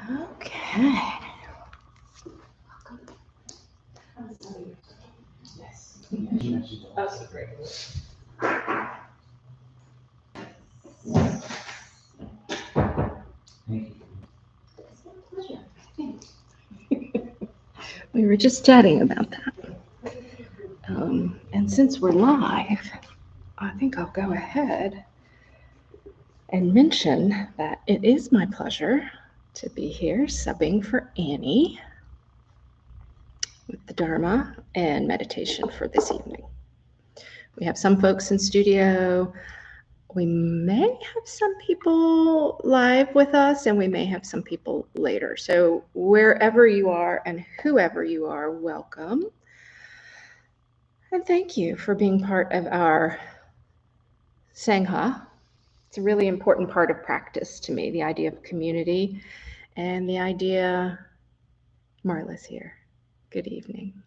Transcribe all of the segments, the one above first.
Okay. Yes. Okay, great. We were just chatting about that. And since we're live, I think I'll go ahead and mention that it is my pleasure to be here subbing for Annie with the Dharma and meditation for this evening. We have some folks in studio. We may have some people live with us, and we may have some people later. So wherever you are and whoever you are, welcome. And thank you for being part of our Sangha. It's a really important part of practice to me, the idea of community and the idea, Marla's here. Good evening.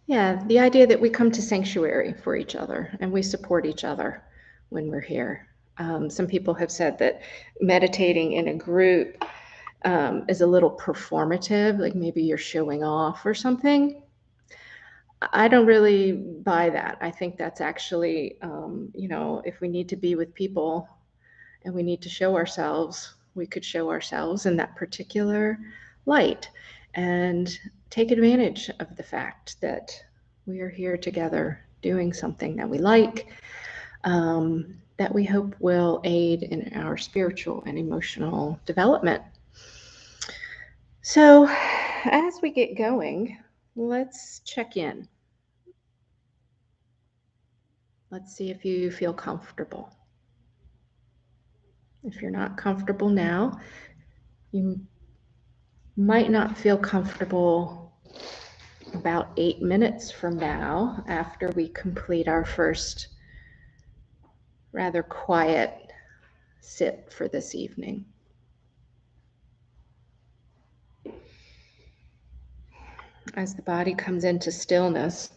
Yeah, the idea that we come to sanctuary for each other and we support each other when we're here. Some people have said that meditating in a group is a little performative, like maybe you're showing off or something. I don't really buy that. I think that's actually, if we need to be with people and we need to show ourselves, we could show ourselves in that particular light and take advantage of the fact that we are here together doing something that we like, that we hope will aid in our spiritual and emotional development. So, as we get going, let's check in. Let's see if you feel comfortable. If you're not comfortable now, you might not feel comfortable about 8 minutes from now after we complete our first rather quiet sit for this evening. As the body comes into stillness,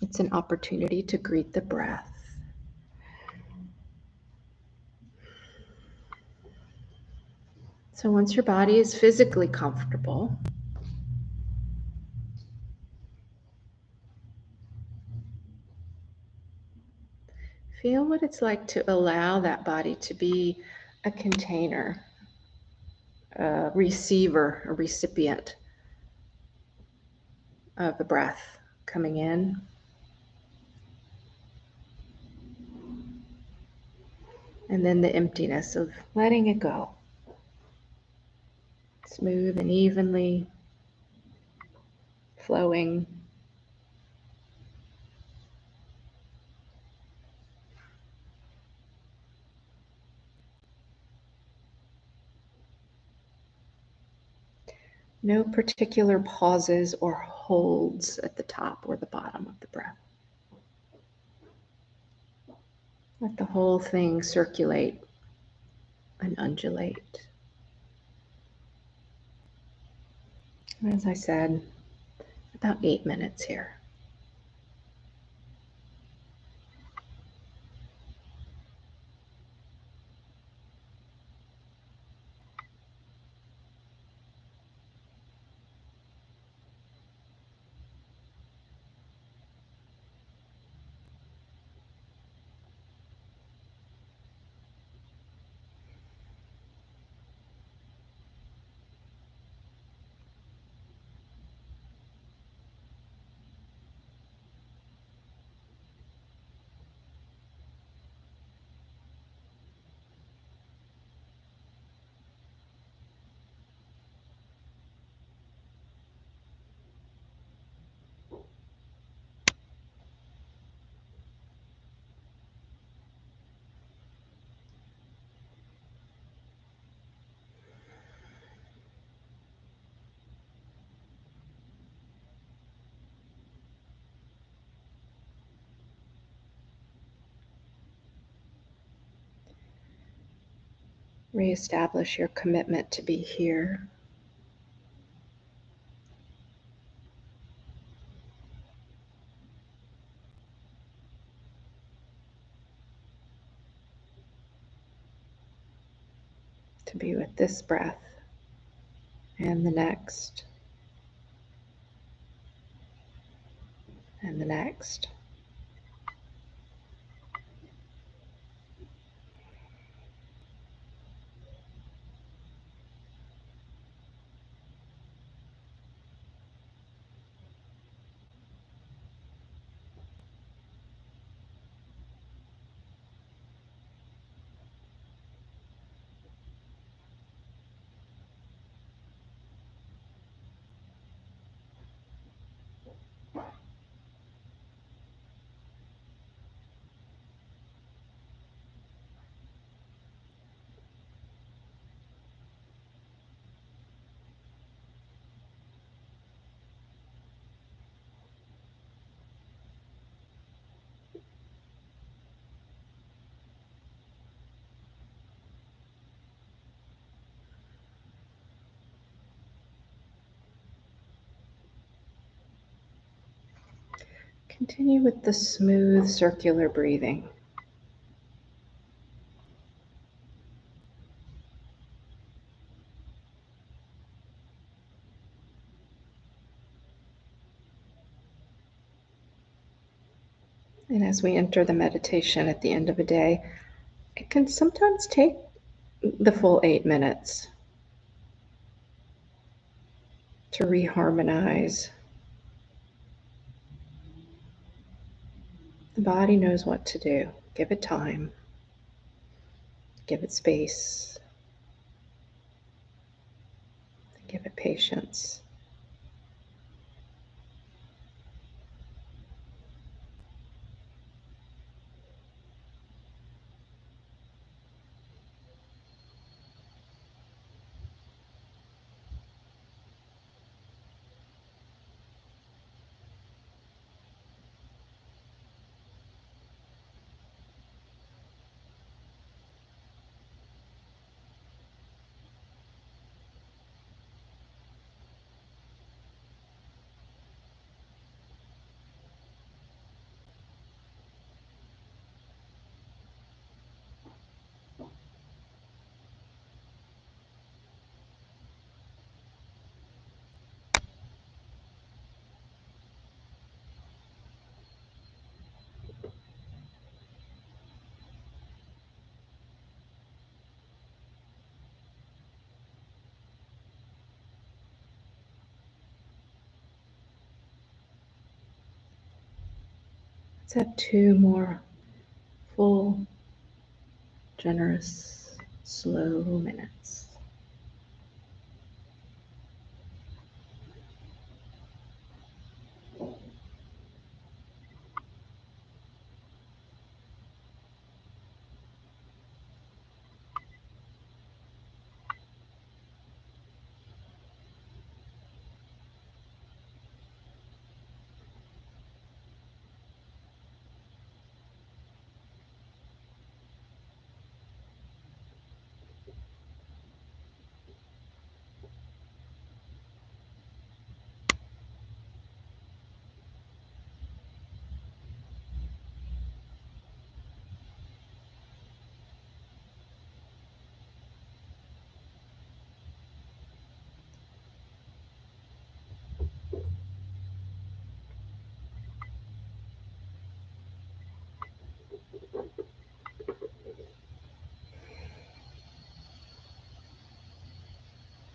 it's an opportunity to greet the breath. So once your body is physically comfortable, feel what it's like to allow that body to be a container, a receiver, a recipient of the breath coming in and then the emptiness of letting it go. Smooth and evenly flowing. No particular pauses or holds at the top or the bottom of the breath. Let the whole thing circulate and undulate. As I said, about 8 minutes here. Reestablish your commitment to be here. to be with this breath and the next and the next. Continue with the smooth circular breathing. And as we enter the meditation at the end of a day, it can sometimes take the full 8 minutes to reharmonize. The body knows what to do. Give it time. Give it space. Give it patience. Let's have 2 more full, generous, slow minutes.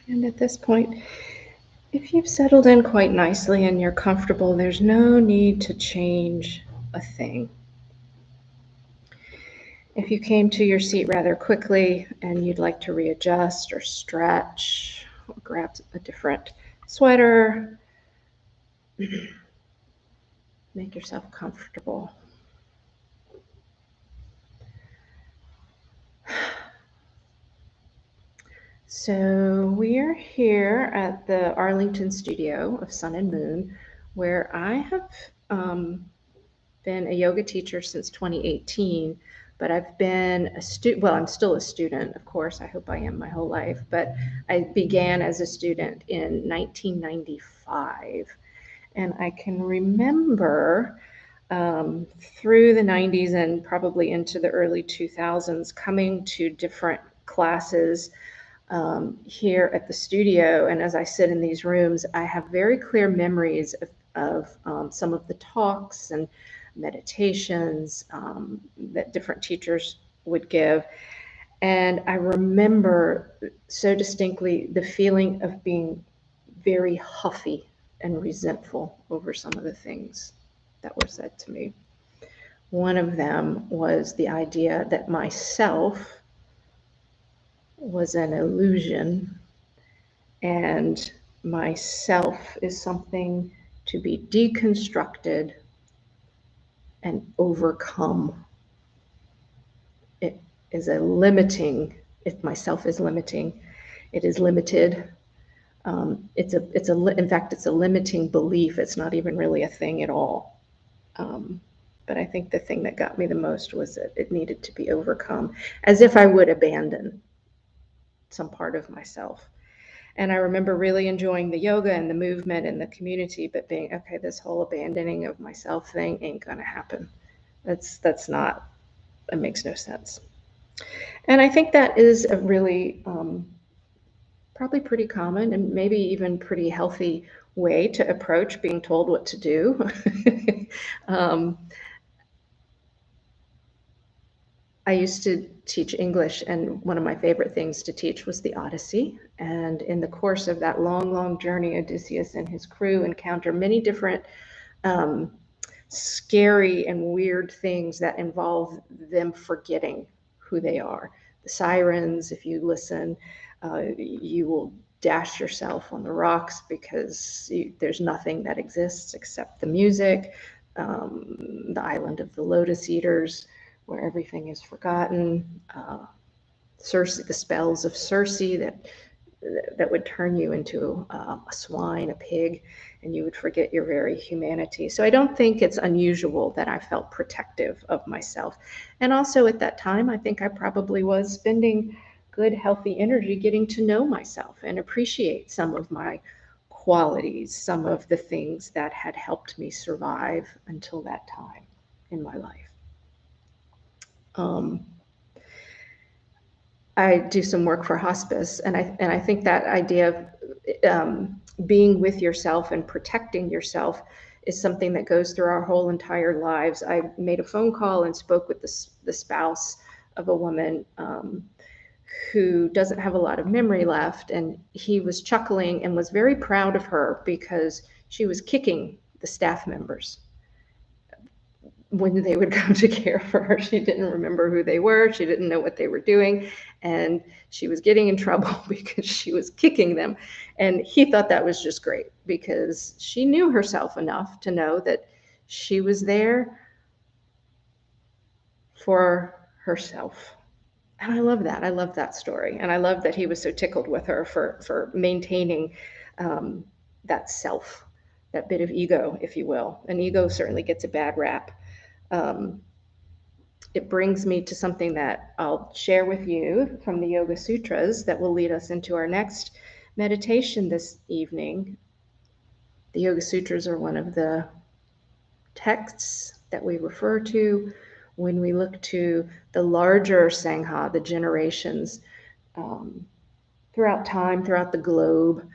And at this point, if you've settled in quite nicely and you're comfortable, there's no need to change a thing. If you came to your seat rather quickly and you'd like to readjust or stretch or grab a different sweater, make yourself comfortable. So we're here at the Arlington studio of Sun and Moon, where I have been a yoga teacher since 2018, but I've been a student, well, I'm still a student, of course, I hope I am my whole life, but I began as a student in 1995. And I can remember through the 90s and probably into the early 2000s coming to different classes here at the studio. And as I sit in these rooms, I have very clear memories of some of the talks and meditations that different teachers would give. And I remember so distinctly the feeling of being very huffy and resentful over some of the things that were said to me. One of them was the idea that myself was an illusion and myself is something to be deconstructed and overcome. It is a limiting, if myself is limiting, it is limited. In fact, it's a limiting belief. It's not even really a thing at all. But I think the thing that got me the most was that it needed to be overcome, as if I would abandon some part of myself. And I remember really enjoying the yoga and the movement and the community, but being, okay, this whole abandoning of myself thing ain't gonna happen. That's not, it makes no sense. And I think that is a really probably pretty common and maybe even pretty healthy way to approach being told what to do. um, I used to teach English, and one of my favorite things to teach was the Odyssey. And in the course of that long, long journey, Odysseus and his crew encounter many different um, scary and weird things that involve them forgetting who they are. The sirens, if you listen, you will dash yourself on the rocks because there's nothing that exists except the music. The island of the lotus eaters, where everything is forgotten. Circe, the spells of Circe that would turn you into a swine, a pig, and you would forget your very humanity. So I don't think it's unusual that I felt protective of myself. And also at that time, I think I probably was spending good, healthy energy getting to know myself and appreciate some of my qualities, some of the things that had helped me survive until that time in my life. Um, I do some work for hospice, and I think that idea of being with yourself and protecting yourself is something that goes through our whole entire lives. I made a phone call and spoke with the spouse of a woman who doesn't have a lot of memory left, and he was chuckling and was very proud of her because she was kicking the staff members when they would come to care for her. She didn't remember who they were. She didn't know what they were doing. And she was getting in trouble because she was kicking them. And he thought that was just great because she knew herself enough to know that she was there for herself. And I love that. I love that story. And I love that he was so tickled with her for maintaining that self, that bit of ego, if you will. And ego certainly gets a bad rap. Um, it brings me to something that I'll share with you from the Yoga Sutras that will lead us into our next meditation this evening. The Yoga Sutras are one of the texts that we refer to when we look to the larger Sangha, the generations throughout time, throughout the globe,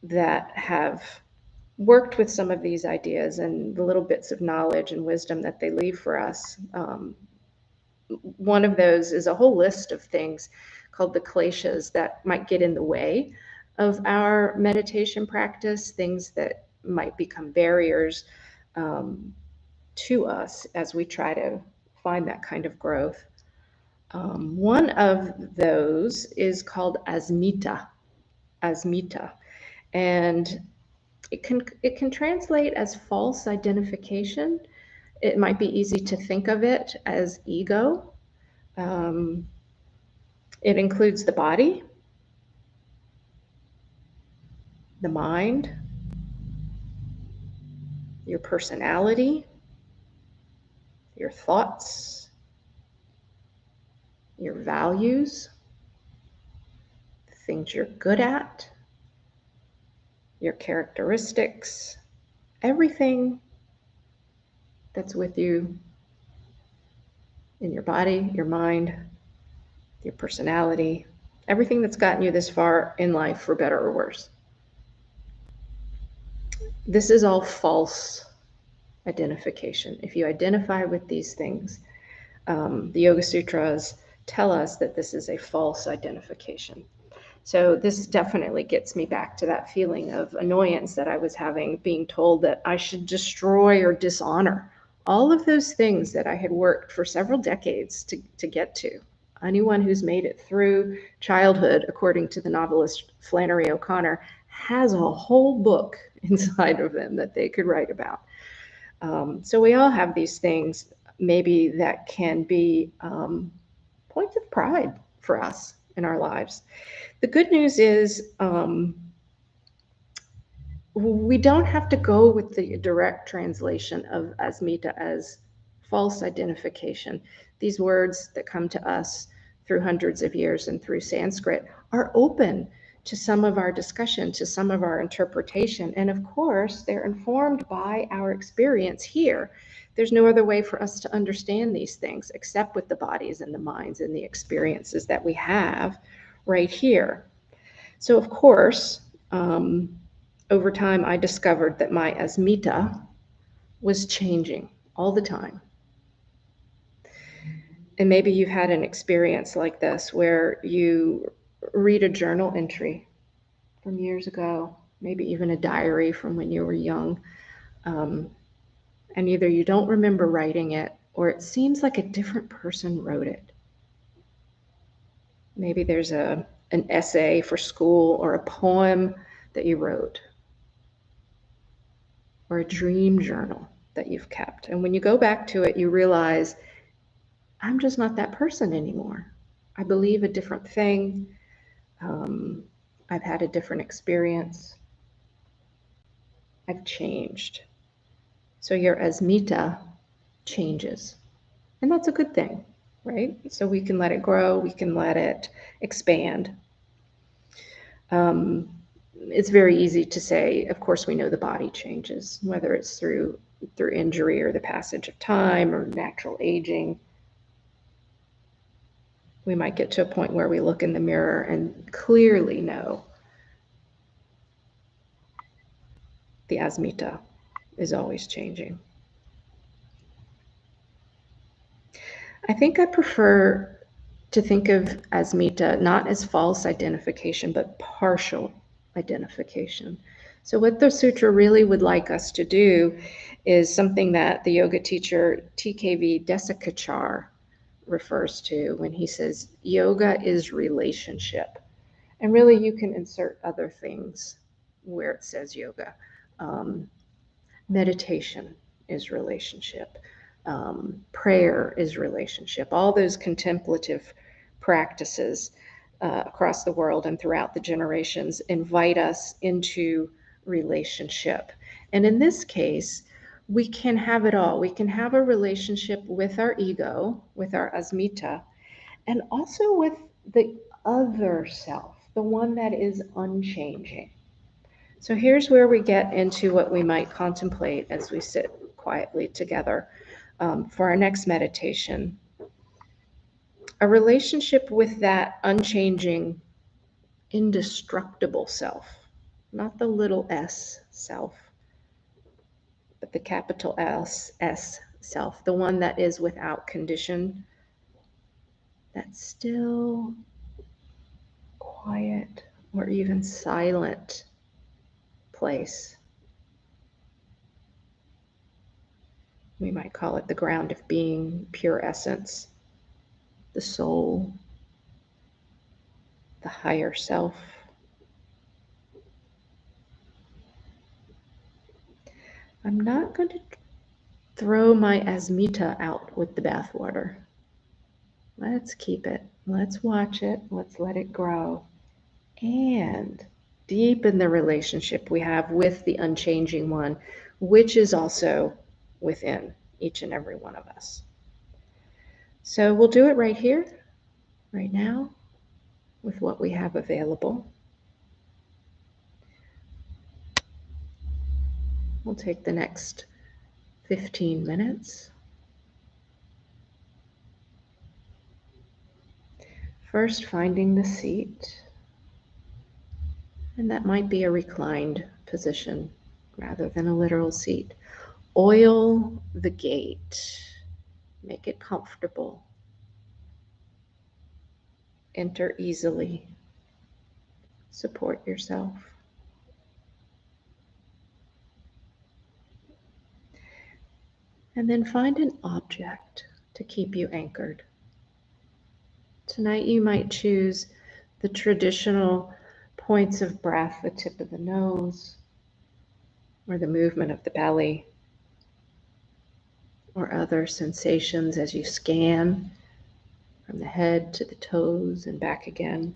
that have worked with some of these ideas and the little bits of knowledge and wisdom that they leave for us. One of those is a whole list of things called the kleshas that might get in the way of our meditation practice, things that might become barriers to us as we try to find that kind of growth. One of those is called Asmita. Asmita. And it can translate as false identification. It might be easy to think of it as ego. Um, it includes the body, the mind, your personality, your thoughts, your values, the things you're good at, your characteristics, everything that's with you in your body, your mind, your personality, Everything that's gotten you this far in life, for better or worse. This is all false identification. If you identify with these things, the Yoga Sutras tell us that this is a false identification. So this definitely gets me back to that feeling of annoyance that I was having, being told that I should destroy or dishonor all of those things that I had worked for several decades to get to. Anyone who's made it through childhood, according to the novelist Flannery O'Connor, has a whole book inside of them that they could write about. So we all have these things, maybe that can be points of pride for us in our lives. The good news is we don't have to go with the direct translation of Asmita as false identification. These words that come to us through hundreds of years and through Sanskrit are open to some of our discussion, to some of our interpretation. And of course, they're informed by our experience here. There's no other way for us to understand these things except with the bodies and the minds and the experiences that we have right here. So, of course, over time, I discovered that my Asmita was changing all the time. And maybe you've had an experience like this where you read a journal entry from years ago, maybe even a diary from when you were young, and either you don't remember writing it or it seems like a different person wrote it. Maybe there's an essay for school or a poem that you wrote or a dream journal that you've kept. And when you go back to it, you realize, I'm just not that person anymore. I believe a different thing. I've had a different experience. I've changed. So your Asmita changes. And that's a good thing, right? So we can let it grow, we can let it expand. It's very easy to say, of course, we know the body changes, whether it's through injury or the passage of time or natural aging. We might get to a point where we look in the mirror and clearly know the Asmita is always changing. I think I prefer to think of Asmita not as false identification, but partial identification. So what the sutra really would like us to do is something that the yoga teacher TKV Desikachar refers to when he says yoga is relationship. And really you can insert other things where it says yoga. Meditation is relationship. Prayer is relationship. All those contemplative practices across the world and throughout the generations invite us into relationship. And in this case, we can have it all. We can have a relationship with our ego, with our Asmita, and also with the other self, the one that is unchanging. So here's where we get into what we might contemplate as we sit quietly together for our next meditation. A relationship with that unchanging, indestructible self, not the little s self, but the capital S self, the one that is without condition, that still, quiet, or even silent place. We might call it the ground of being, pure essence, the soul, the higher self. I'm not going to throw my Asmita out with the bathwater. Let's keep it. Let's watch it. Let's let it grow. And deepen the relationship we have with the unchanging one, which is also within each and every one of us. So we'll do it right here, right now, with what we have available. We'll take the next 15 minutes. First, finding the seat, and that might be a reclined position rather than a literal seat. Oil the gate, make it comfortable, enter easily, support yourself. And then find an object to keep you anchored. Tonight you might choose the traditional points of breath, the tip of the nose, or the movement of the belly, or other sensations as you scan from the head to the toes and back again.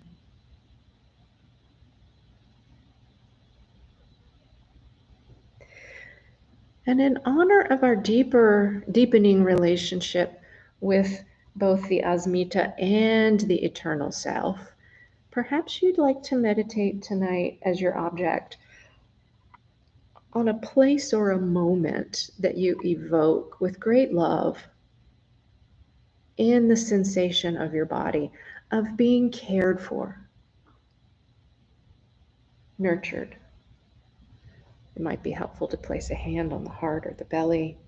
And in honor of our deepening relationship with both the Asmita and the eternal self, perhaps you'd like to meditate tonight as your object on a place or a moment that you evoke with great love in the sensation of your body, of being cared for, nurtured. It might be helpful to place a hand on the heart or the belly.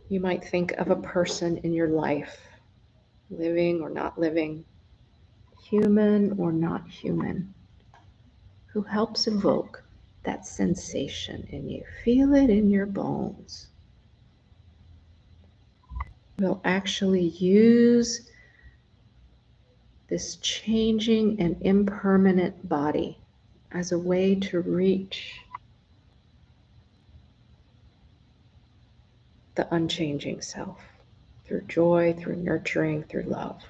You might think of a person in your life, living or not living, human or not human, who helps evoke that sensation in you. Feel it in your bones. We'll actually use this changing and impermanent body as a way to reach the unchanging self through joy, through nurturing, through love.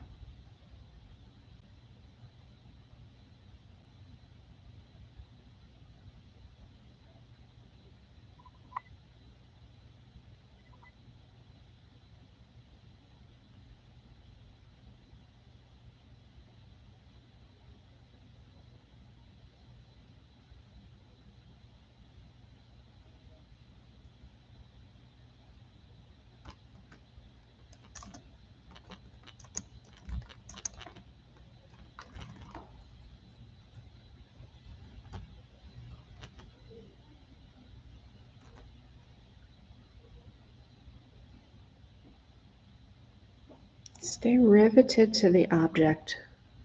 Stay riveted to the object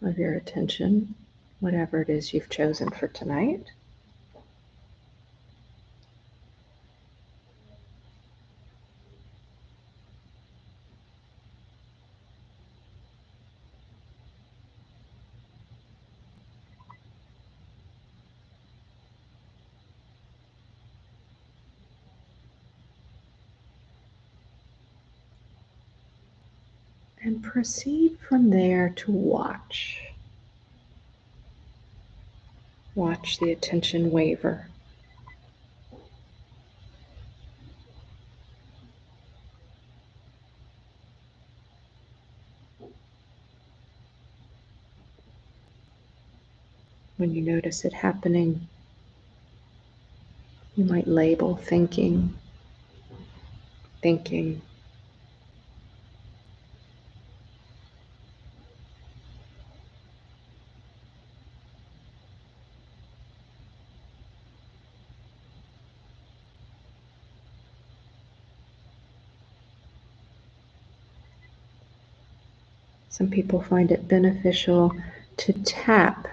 of your attention, whatever it is you've chosen for tonight. And proceed from there to watch. Watch the attention waver. When you notice it happening, you might label thinking, thinking. Some people find it beneficial to tap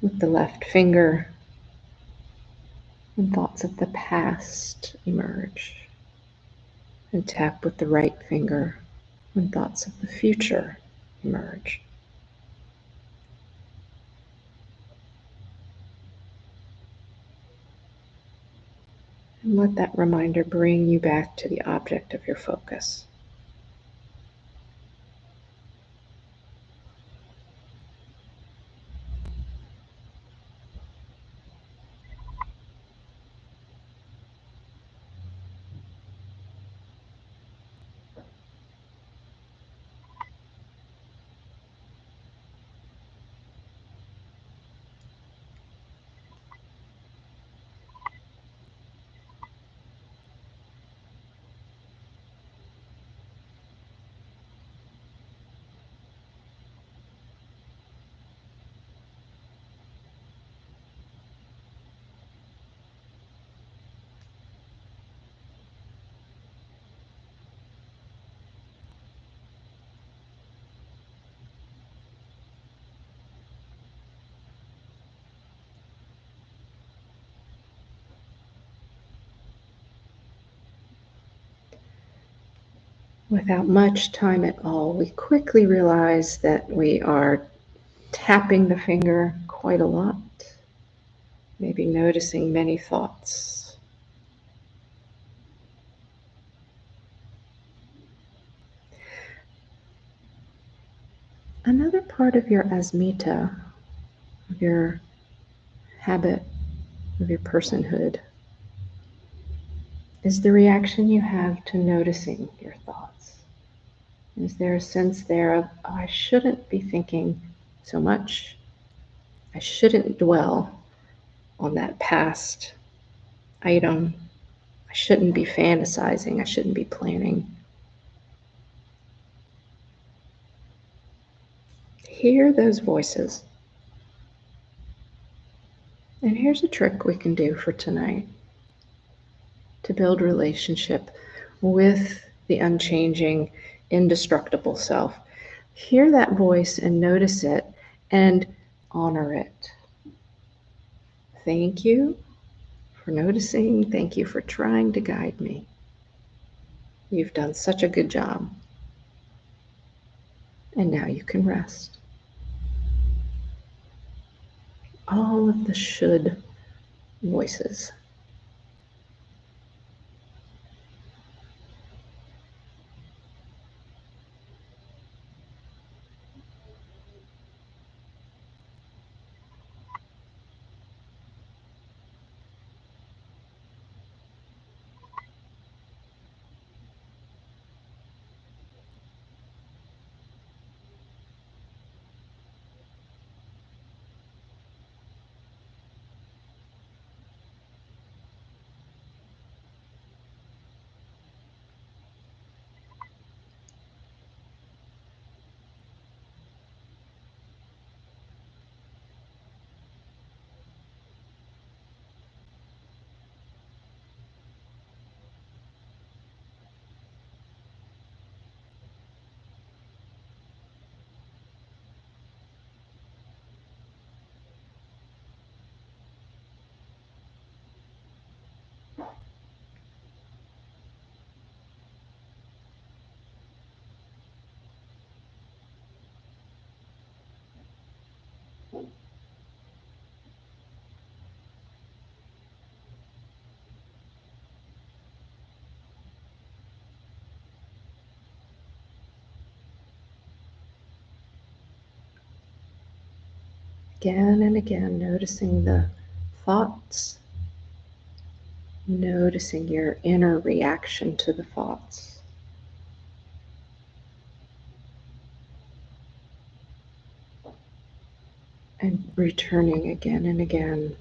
with the left finger when thoughts of the past emerge, and tap with the right finger when thoughts of the future emerge. And let that reminder bring you back to the object of your focus. Without much time at all, we quickly realize that we are tapping the finger quite a lot, maybe noticing many thoughts. Another part of your asmita, of your habit, of your personhood, is the reaction you have to noticing your thoughts. Is there a sense there of, oh, I shouldn't be thinking so much? I shouldn't dwell on that past item. I shouldn't be fantasizing. I shouldn't be planning. Hear those voices. And here's a trick we can do for tonight to build relationship with the unchanging, indestructible self. Hear that voice and notice it and honor it. Thank you for noticing. Thank you for trying to guide me. You've done such a good job. And now you can rest. All of the should voices. Again and again, noticing the thoughts, noticing your inner reaction to the thoughts. And returning again and again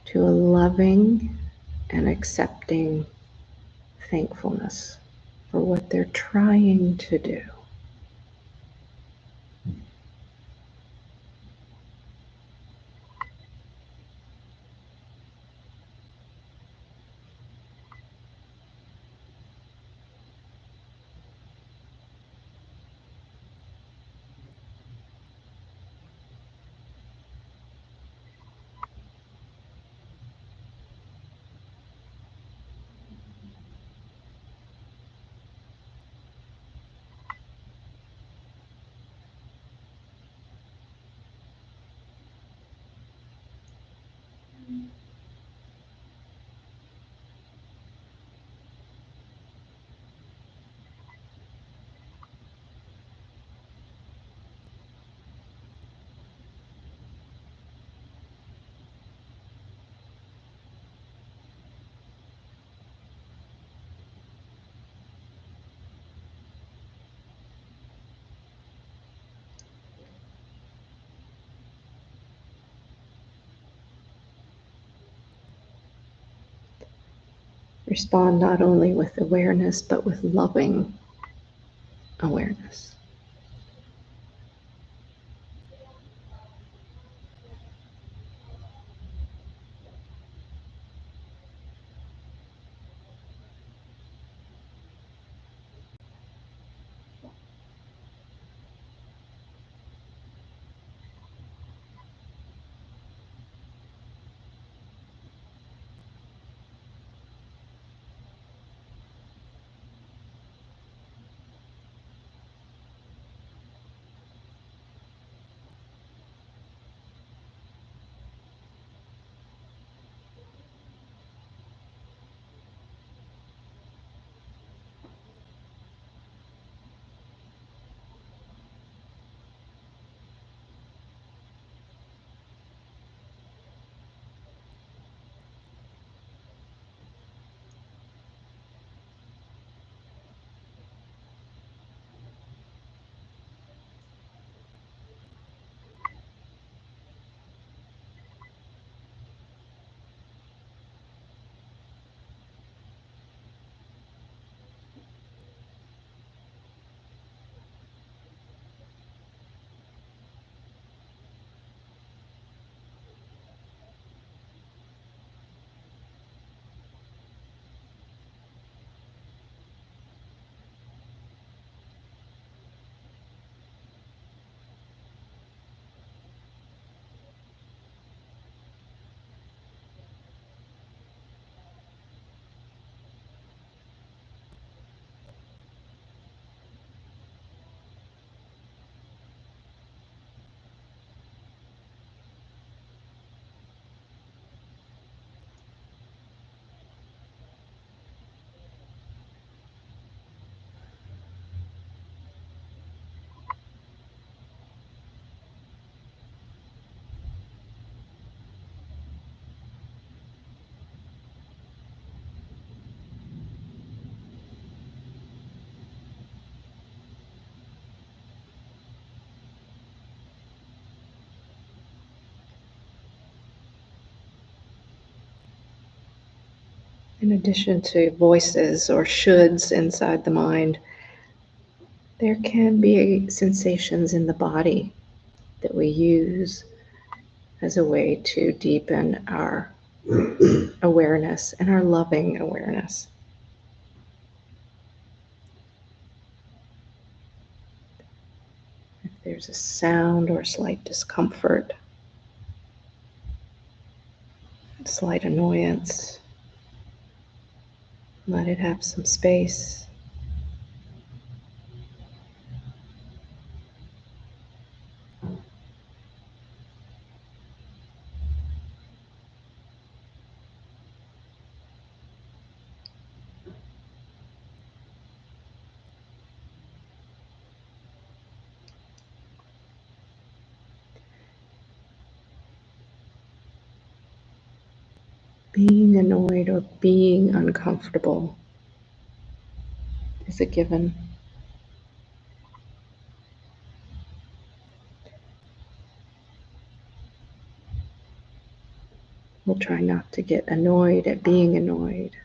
to a loving and accepting thankfulness for what they're trying to do. Respond not only with awareness, but with loving awareness. In addition to voices or shoulds inside the mind, there can be sensations in the body that we use as a way to deepen our awareness and our loving awareness. If there's a sound or slight discomfort, slight annoyance, let it have some space. Being annoyed or being uncomfortable is a given. We'll try not to get annoyed at being annoyed.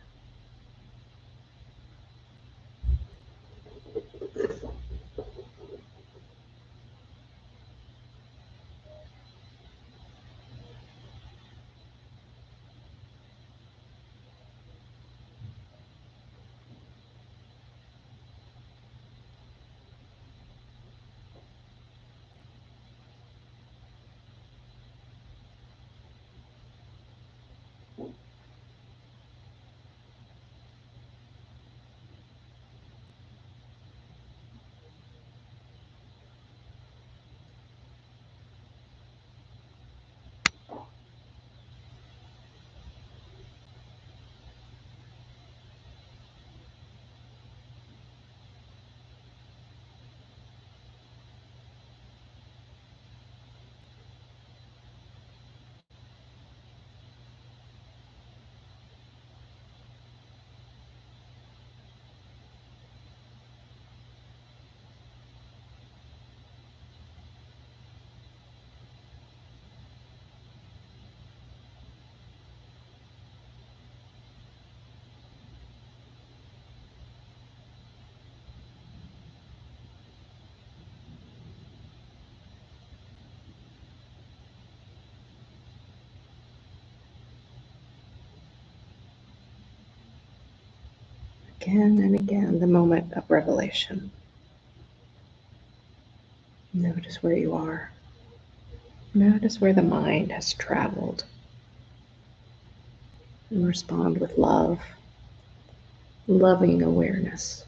Again and again, the moment of revelation. Notice where you are. Notice where the mind has traveled. And respond with love, loving awareness.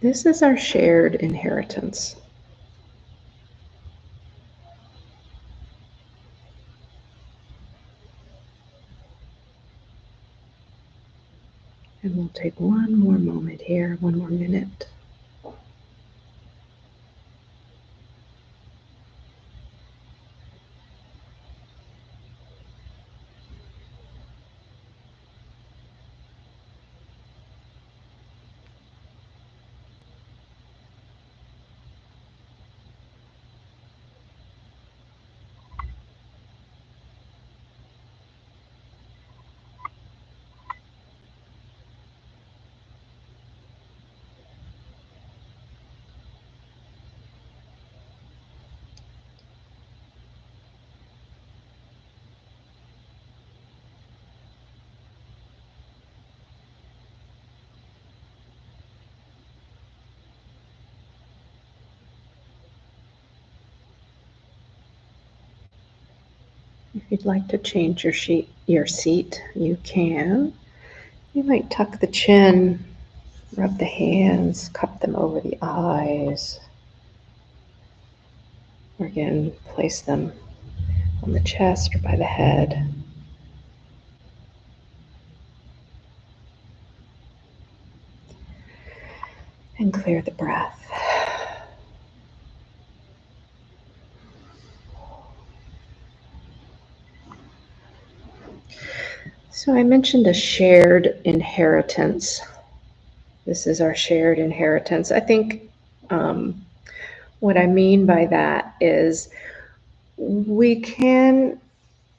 This is our shared inheritance. And we'll take one more moment here, one more minute. If you'd like to change your seat, you can. You might tuck the chin, rub the hands, cup them over the eyes. Or again, place them on the chest or by the head. And clear the breath. So I mentioned a shared inheritance. This is our shared inheritance. I think what I mean by that is we can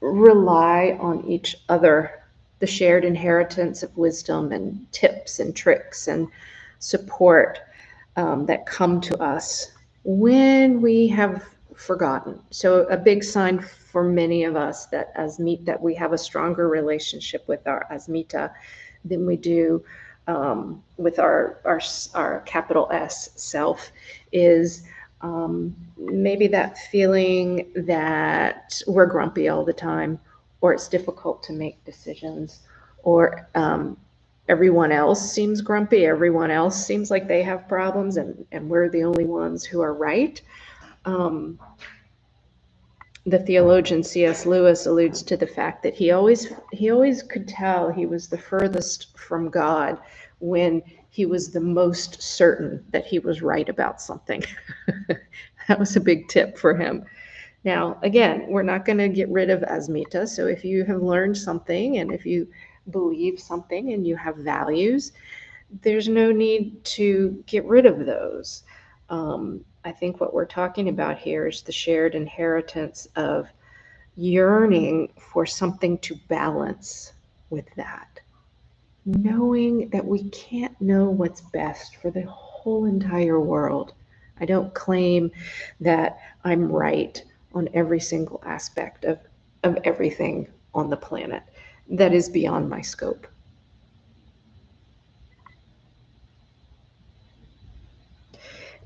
rely on each other, the shared inheritance of wisdom and tips and tricks and support that come to us when we have forgotten. So a big sign for many of us that we have a stronger relationship with our Asmita than we do with our capital S self is maybe that feeling that we're grumpy all the time, or it's difficult to make decisions, or everyone else seems grumpy, everyone else seems like they have problems, and we're the only ones who are right. Um, the theologian C.S. Lewis alludes to the fact that he always could tell he was the furthest from God when he was the most certain that he was right about something. That was a big tip for him. Now, again, we're not going to get rid of Asmita. So if you have learned something and if you believe something and you have values, there's no need to get rid of those. I think what we're talking about here is the shared inheritance of yearning for something to balance with that. Knowing that we can't know what's best for the whole entire world. I don't claim that I'm right on every single aspect of everything on the planet. That is beyond my scope.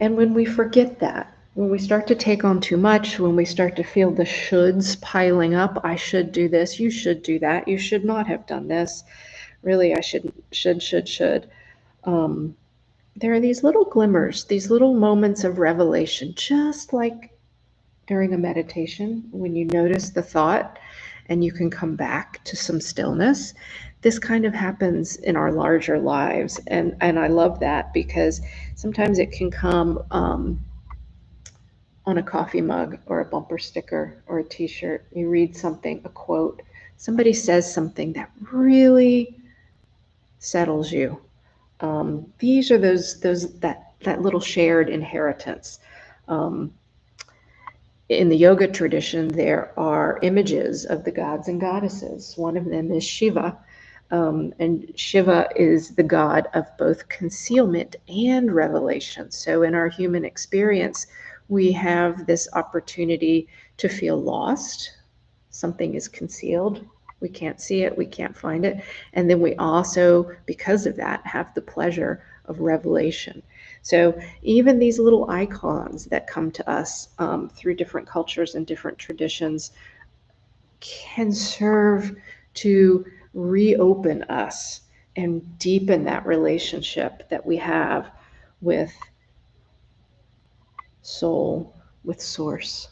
And when we forget that, when we start to take on too much, when we start to feel the shoulds piling up, I should do this, you should do that, you should not have done this, really, I should. Um, there are these little glimmers, these little moments of revelation, just like during a meditation when you notice the thought and you can come back to some stillness. This kind of happens in our larger lives. And I love that because sometimes it can come on a coffee mug or a bumper sticker or a t-shirt. You read something, a quote, somebody says something that really settles you. These are that little shared inheritance. Um, in the yoga tradition, there are images of the gods and goddesses. One of them is Shiva, and Shiva is the god of both concealment and revelation. So, in our human experience, we have this opportunity to feel lost. Something is concealed. We can't see it, we can't find it. And then we also, because of that, have the pleasure of revelation. So even these little icons that come to us through different cultures and different traditions can serve to reopen us and deepen that relationship that we have with soul, with source.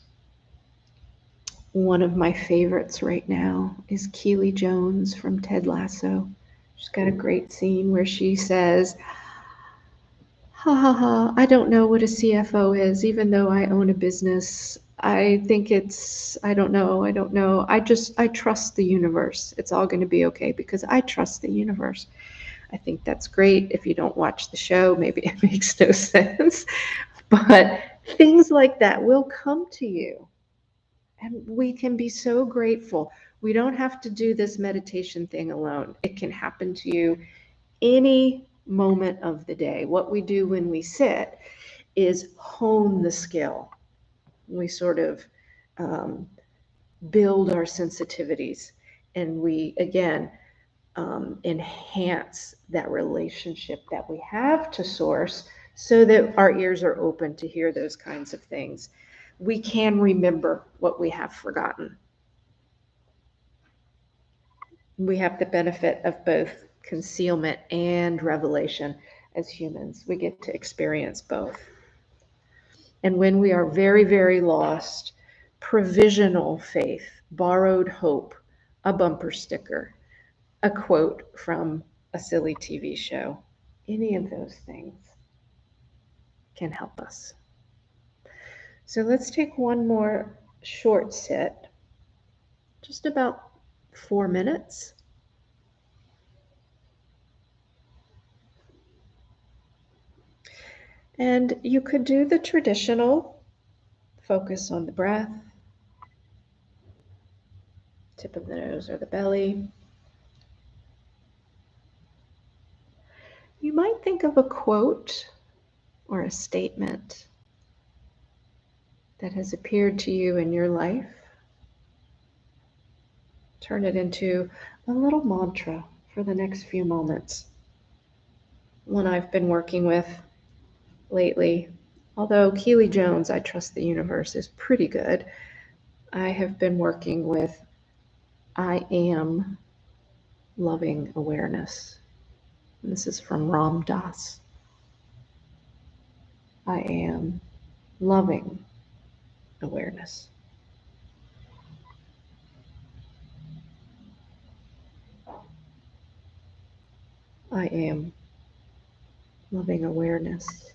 One of my favorites right now is Keely Jones from Ted Lasso. She's got a great scene where she says, ha ha ha, I don't know what a CFO is, even though I own a business. I think I don't know. I trust the universe. It's all going to be okay because I trust the universe. I think that's great. If you don't watch the show, maybe it makes no sense. But things like that will come to you. And we can be so grateful. We don't have to do this meditation thing alone. It can happen to you any moment of the day. What we do when we sit is hone the skill. We sort of um, build our sensitivities and we, again, enhance that relationship that we have to source so that our ears are open to hear those kinds of things. We can remember what we have forgotten. We have the benefit of both concealment and revelation as humans. We get to experience both. And when we are very, very lost, provisional faith, borrowed hope, a bumper sticker, a quote from a silly TV show, any of those things can help us. So let's take one more short sit, just about 4 minutes. And you could do the traditional focus on the breath, tip of the nose or the belly. You might think of a quote or a statement that has appeared to you in your life. Turn it into a little mantra for the next few moments. One I've been working with lately, although Keely Jones, I Trust the Universe, is pretty good, I have been working with I am loving awareness. And this is from Ram Dass. I am loving awareness. I am loving awareness.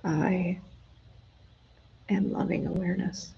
I am loving awareness.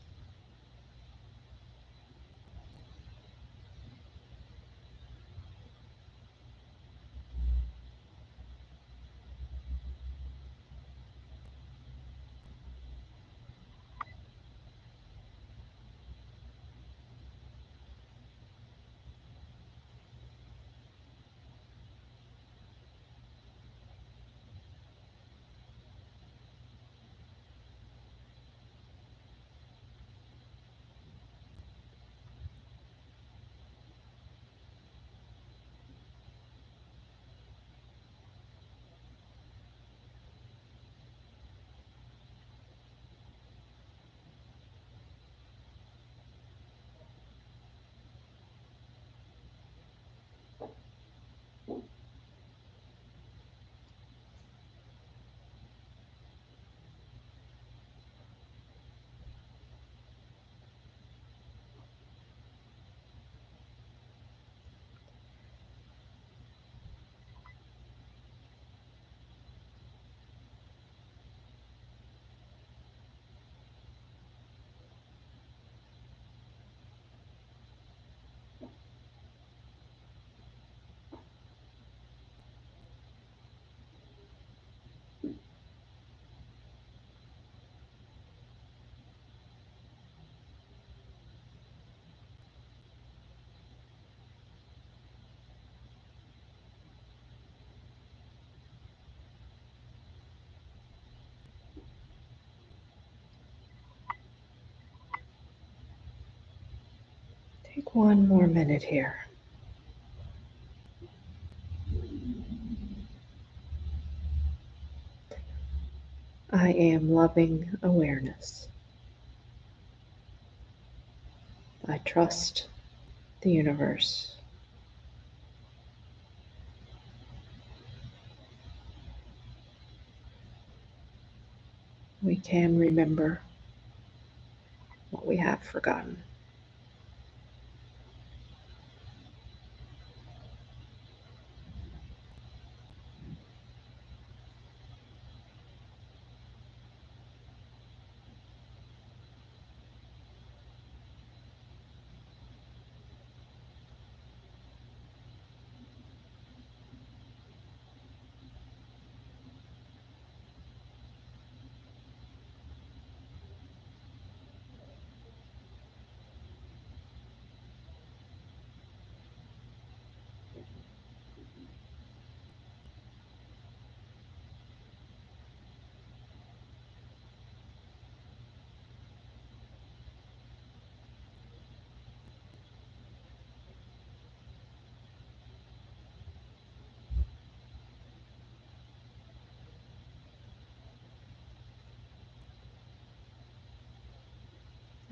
Take one more minute here. I am loving awareness. I trust the universe. We can remember what we have forgotten.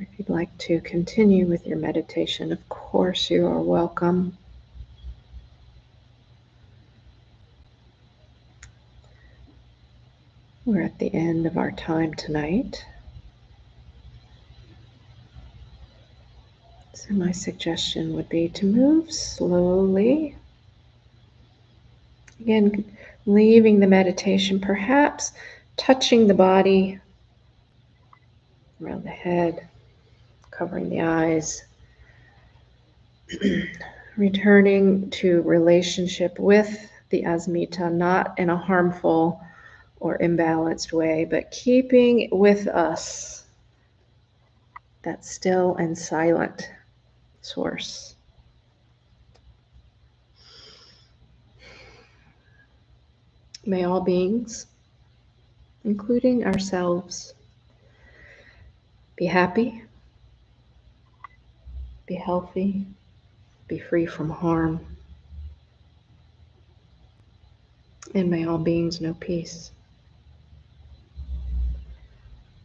If you'd like to continue with your meditation, of course you are welcome. We're at the end of our time tonight. So my suggestion would be to move slowly. Again, leaving the meditation, perhaps touching the body around the head, covering the eyes, returning to relationship with the Asmita, not in a harmful or imbalanced way, but keeping with us that still and silent source. May all beings, including ourselves, be happy, be healthy, be free from harm, and may all beings know peace.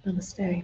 Namaste.